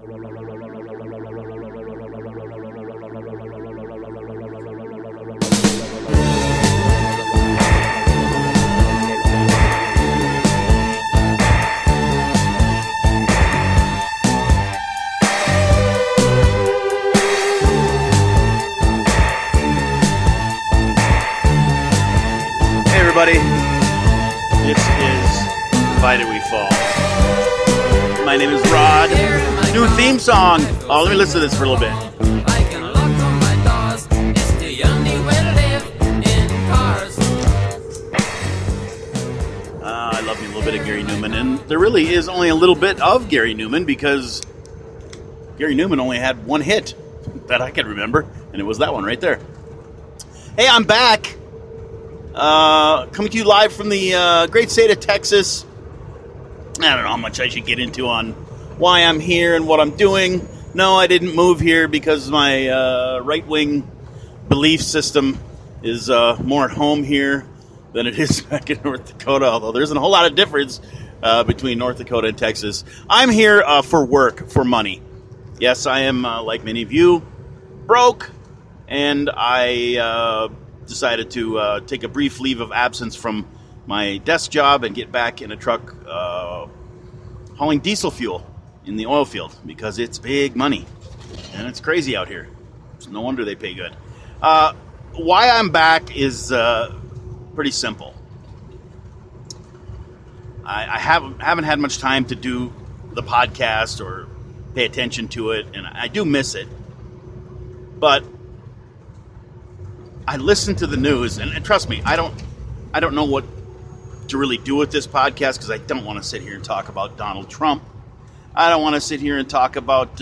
Everybody, this is Divided We Fall. My name is Rod. New theme song. Oh, let me listen to this for a little bit. I love me a little bit of Gary Newman, and there really is only a little bit of Gary Newman because Gary Newman only had one hit that I can remember, and it was that one right there. Hey, I'm back. Coming to you live from the great state of Texas. I don't know how much I should get into on why I'm here and what I'm doing. No, I didn't move here because my right-wing belief system is more at home here than it is back in North Dakota, although there isn't a whole lot of difference between North Dakota and Texas. I'm here for work, for money. Yes, I am, like many of you, broke, and I decided to take a brief leave of absence from my desk job and get back in a truck hauling diesel fuel in the oil field because it's big money and it's crazy out here. So no wonder they pay good. Why I'm back is pretty simple. I haven't had much time to do the podcast or pay attention to it, and I do miss it. But I listen to the news, and trust me, I don't know what to really do with this podcast because I don't want to sit here and talk about Donald Trump. I don't want to sit here and talk about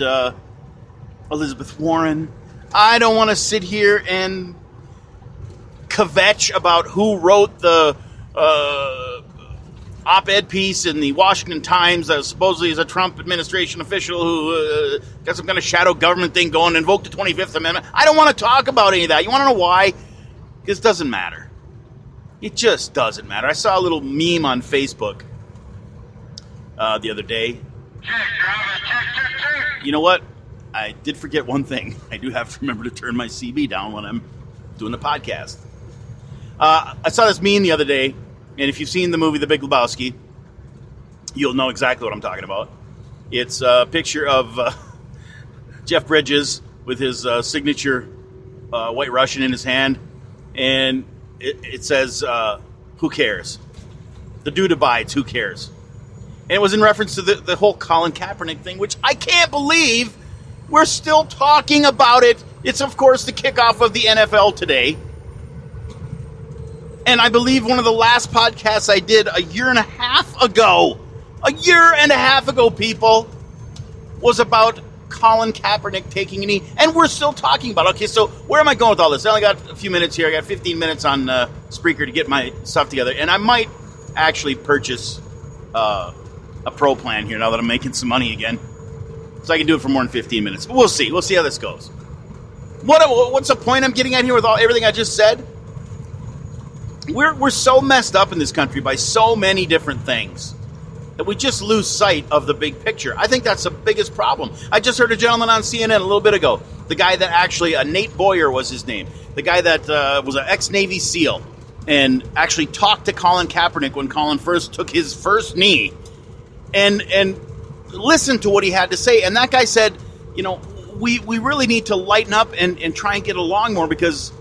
Elizabeth Warren. I don't want to sit here and kvetch about who wrote the op-ed piece in the Washington Times that supposedly is a Trump administration official who got some kind of shadow government thing going and invoked the 25th Amendment. I don't want to talk about any of that. You want to know why? Because it doesn't matter. It just doesn't matter. I saw a little meme on Facebook the other day. You know what? I did forget one thing. I do have to remember to turn my CB down when I'm doing the podcast. I saw this meme the other day, and if you've seen the movie The Big Lebowski, you'll know exactly what I'm talking about. It's a picture of Jeff Bridges with his signature White Russian in his hand, and it says, who cares? The dude abides, who cares? And it was in reference to the whole Colin Kaepernick thing, which I can't believe we're still talking about it. It's, of course, the kickoff of the NFL today. And I believe one of the last podcasts I did a year and a half ago, people, was about Colin Kaepernick taking a knee. And we're still talking about it. Okay, so where am I going with all this? I only got a few minutes here. I got 15 minutes on Spreaker to get my stuff together. And I might actually purchase a pro plan here now that I'm making some money again. So I can do it for more than 15 minutes. But we'll see. We'll see how this goes. What's the point I'm getting at here with everything I just said? We're so messed up in this country by so many different things that we just lose sight of the big picture. I think that's the biggest problem. I just heard a gentleman on CNN a little bit ago. The guy that actually, Nate Boyer was his name. The guy that was an ex-Navy SEAL and actually talked to Colin Kaepernick when Colin first took his first knee and listened to what he had to say. And that guy said, you know, we really need to lighten up and try and get along more because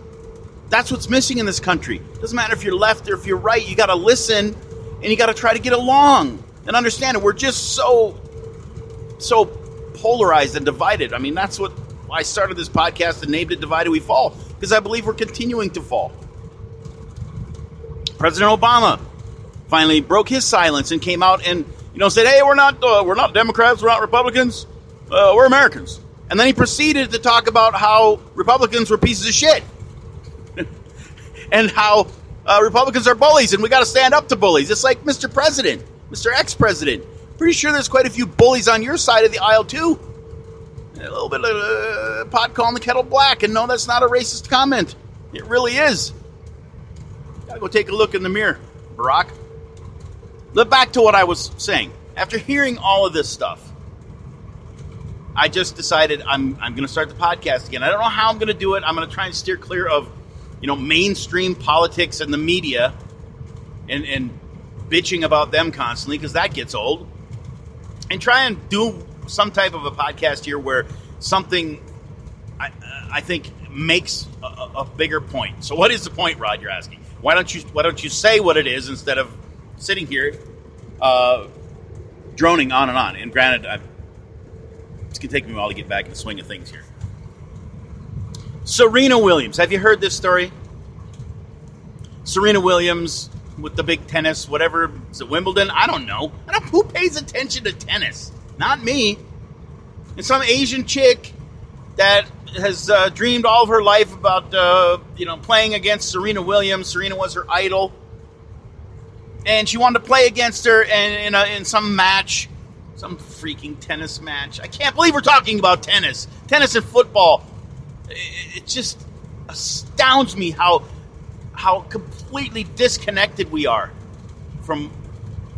that's what's missing in this country. Doesn't matter if you're left or if you're right. You got to listen and you got to try to get along and understand it. We're just so polarized and divided. I mean, that's what I started this podcast and named it Divided We Fall, because I believe we're continuing to fall. President Obama finally broke his silence and came out and said, "Hey, we're not Democrats, we're not Republicans, we're Americans." And then he proceeded to talk about how Republicans were pieces of shit. And how Republicans are bullies and we got to stand up to bullies. It's like, Mr. President, Mr. Ex-President, pretty sure there's quite a few bullies on your side of the aisle too. And a little bit of pot calling the kettle black. And no, that's not a racist comment. It really is. Gotta go take a look in the mirror, Barack. Back to what I was saying. After hearing all of this stuff, I just decided I'm going to start the podcast again. I don't know how I'm going to do it. I'm going to try and steer clear of, mainstream politics and the media and bitching about them constantly, because that gets old. And try and do some type of a podcast here where something I think makes a bigger point. So what is the point, Rod, you're asking? Why don't you say what it is instead of sitting here droning on and on? And granted, it's going to take me a while to get back in the swing of things here. Serena Williams. Have you heard this story? Serena Williams with the big tennis, whatever. Is it Wimbledon? I don't know. Who pays attention to tennis? Not me. And some Asian chick that has dreamed all of her life about, playing against Serena Williams. Serena was her idol. And she wanted to play against her in some match. Some freaking tennis match. I can't believe we're talking about tennis. Tennis and football. It just astounds me how completely disconnected we are from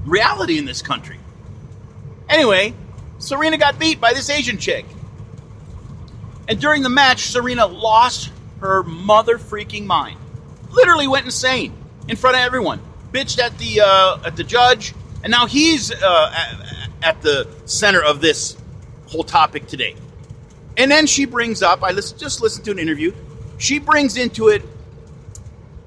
reality in this country. Anyway, Serena got beat by this Asian chick. And during the match, Serena lost her mother freaking mind. Literally went insane in front of everyone. Bitched at the judge, and now he's at the center of this whole topic today. And then she brings up, just listened to an interview, she brings into it,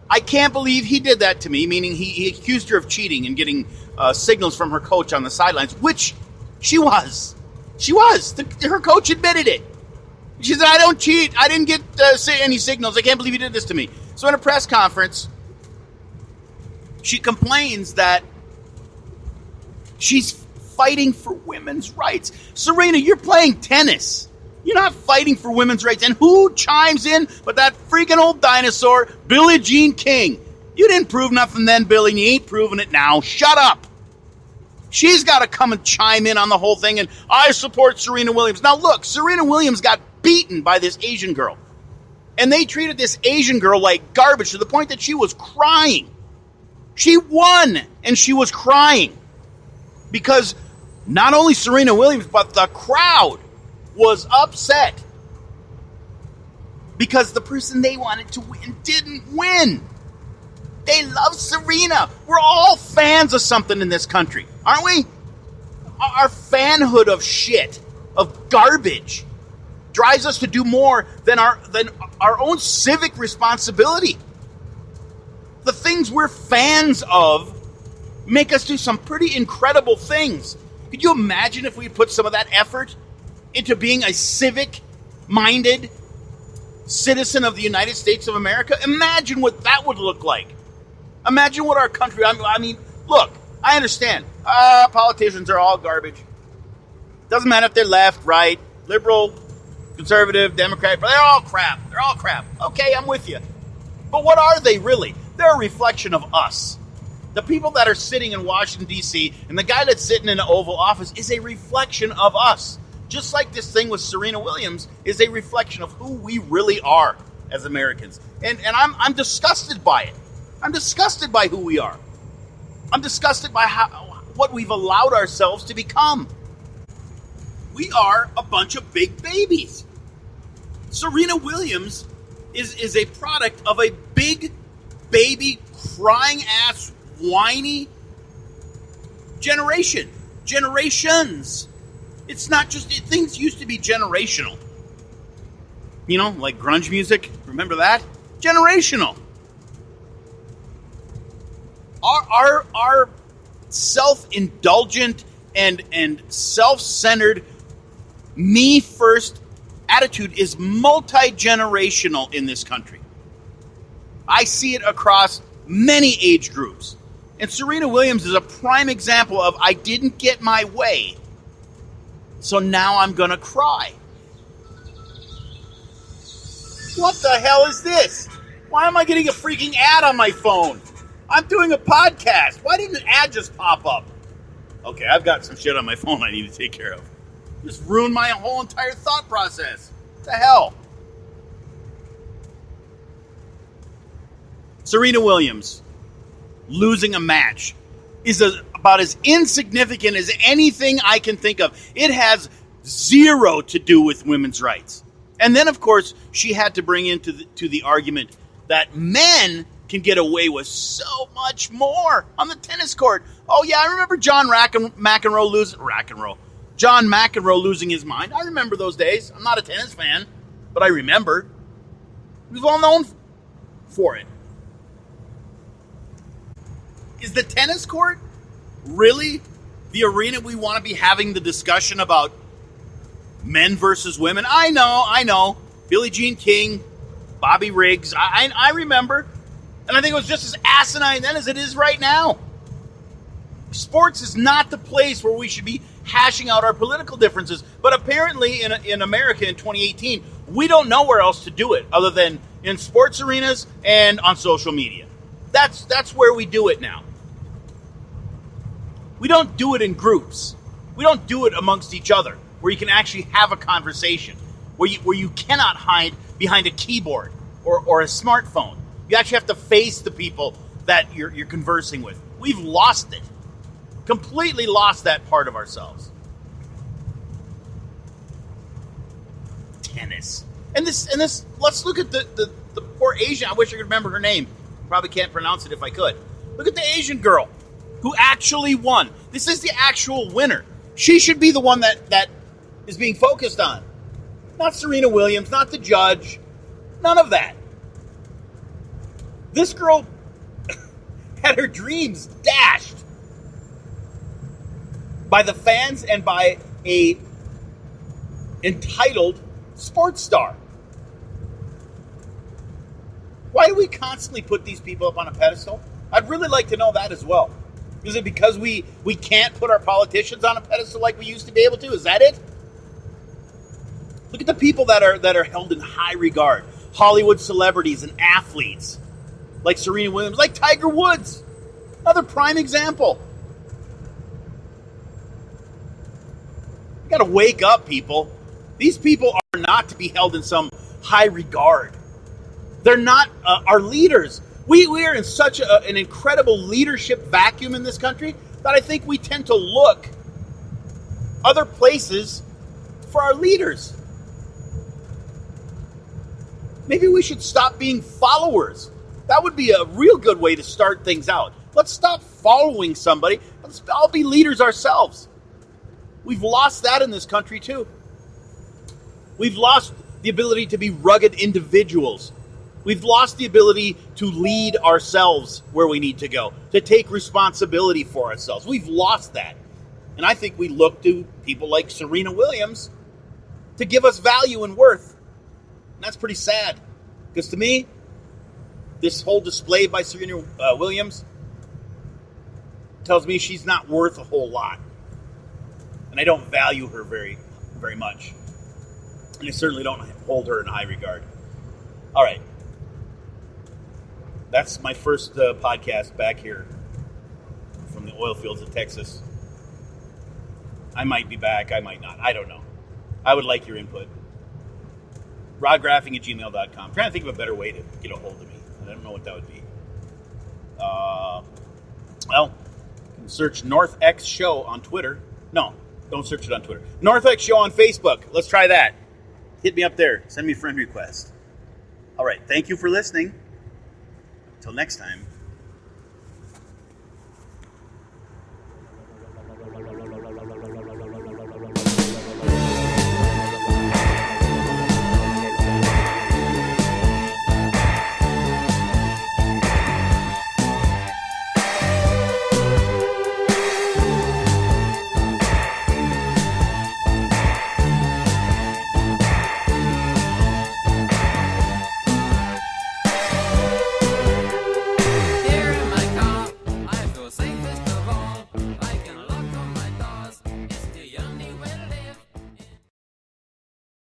I can't believe he did that to me, meaning he accused her of cheating and getting signals from her coach on the sidelines, which she was. She was. Her coach admitted it. She said, I don't cheat. I didn't get any signals. I can't believe he did this to me. So in a press conference, she complains that she's fighting for women's rights. Serena, you're playing tennis. You're not fighting for women's rights. And who chimes in but that freaking old dinosaur, Billie Jean King? You didn't prove nothing then, Billie, and you ain't proving it now. Shut up. She's got to come and chime in on the whole thing, and I support Serena Williams. Now, look, Serena Williams got beaten by this Asian girl. And they treated this Asian girl like garbage to the point that she was crying. She won, and she was crying. Because not only Serena Williams, but the crowd was upset. Because the person they wanted to win didn't win. They love Serena. We're all fans of something in this country, aren't we? Our fanhood of shit, of garbage, drives us to do more than our own civic responsibility. The things we're fans of make us do some pretty incredible things. Could you imagine if we put some of that effort into being a civic-minded citizen of the United States of America? Imagine what that would look like. Imagine what our country... I mean, look, I understand. Politicians are all garbage. Doesn't matter if they're left, right, liberal, conservative, Democrat, but they're all crap. They're all crap. Okay, I'm with you. But what are they really? They're a reflection of us. The people that are sitting in Washington, D.C., and the guy that's sitting in the Oval Office is a reflection of us. Just like this thing with Serena Williams is a reflection of who we really are as Americans. And I'm disgusted by it. I'm disgusted by who we are. I'm disgusted by what we've allowed ourselves to become. We are a bunch of big babies. Serena Williams is a product of a big baby, crying ass, whiny generation. Generations. It's not just... Things used to be generational. You know, like grunge music. Remember that? Generational. Our self-indulgent and self-centered, me-first attitude is multi-generational in this country. I see it across many age groups. And Serena Williams is a prime example of, I didn't get my way, so now I'm going to cry. What the hell is this? Why am I getting a freaking ad on my phone? I'm doing a podcast. Why didn't an ad just pop up? Okay, I've got some shit on my phone I need to take care of. Just ruined my whole entire thought process. What the hell? Serena Williams losing a match is about as insignificant as anything I can think of. It has Zero to do with women's rights. And then, of course, she had to bring into the argument that men can get away with so much more on the tennis court. Oh, yeah, I remember John McEnroe losing his mind. I remember those days. I'm not a tennis fan, but I remember. He was well known for it. Is the tennis court really the arena we want to be having the discussion about men versus women? I know. Billie Jean King, Bobby Riggs. I remember. And I think it was just as asinine then as it is right now. Sports is not the place where we should be hashing out our political differences. But apparently in America in 2018, we don't know where else to do it other than in sports arenas and on social media. That's where we do it now. We don't do it in groups. We don't do it amongst each other where you can actually have a conversation, where you cannot hide behind a keyboard or a smartphone. You actually have to face the people that you're conversing with. We've lost it. Completely lost that part of ourselves. Tennis. And this let's look at the poor Asian, I wish I could remember her name. Probably can't pronounce it if I could. Look at the Asian girl who actually won. This is the actual winner. She should be the one that is being focused on. Not Serena Williams, not the judge. None of that. This girl had her dreams dashed by the fans and by a entitled sports star. Why do we constantly put these people up on a pedestal? I'd really like to know that as well. Is it because we can't put our politicians on a pedestal like we used to be able to? Is that it? Look at the people that are held in high regard. Hollywood celebrities and athletes. Like Serena Williams, like Tiger Woods. Another prime example. You gotta wake up, people. These people are not to be held in some high regard. They're not our leaders. We are in such an incredible leadership vacuum in this country that I think we tend to look other places for our leaders. Maybe we should stop being followers. That would be a real good way to start things out. Let's stop following somebody. Let's all be leaders ourselves. We've lost that in this country too. We've lost the ability to be rugged individuals. We've lost the ability to lead ourselves where we need to go, to take responsibility for ourselves. We've lost that. And I think we look to people like Serena Williams to give us value and worth. And that's pretty sad. Because to me, this whole display by Serena Williams tells me she's not worth a whole lot. And I don't value her very, very much. And I certainly don't hold her in high regard. All right. That's my first podcast back here from the oil fields of Texas. I might be back. I might not. I don't know. I would like your input. rodgraphing@gmail.com. I'm trying to think of a better way to get a hold of me. I don't know what that would be. Well, you can search NorthX Show on Twitter. No, don't search it on Twitter. NorthX Show on Facebook. Let's try that. Hit me up there. Send me a friend request. All right. Thank you for listening. Until next time.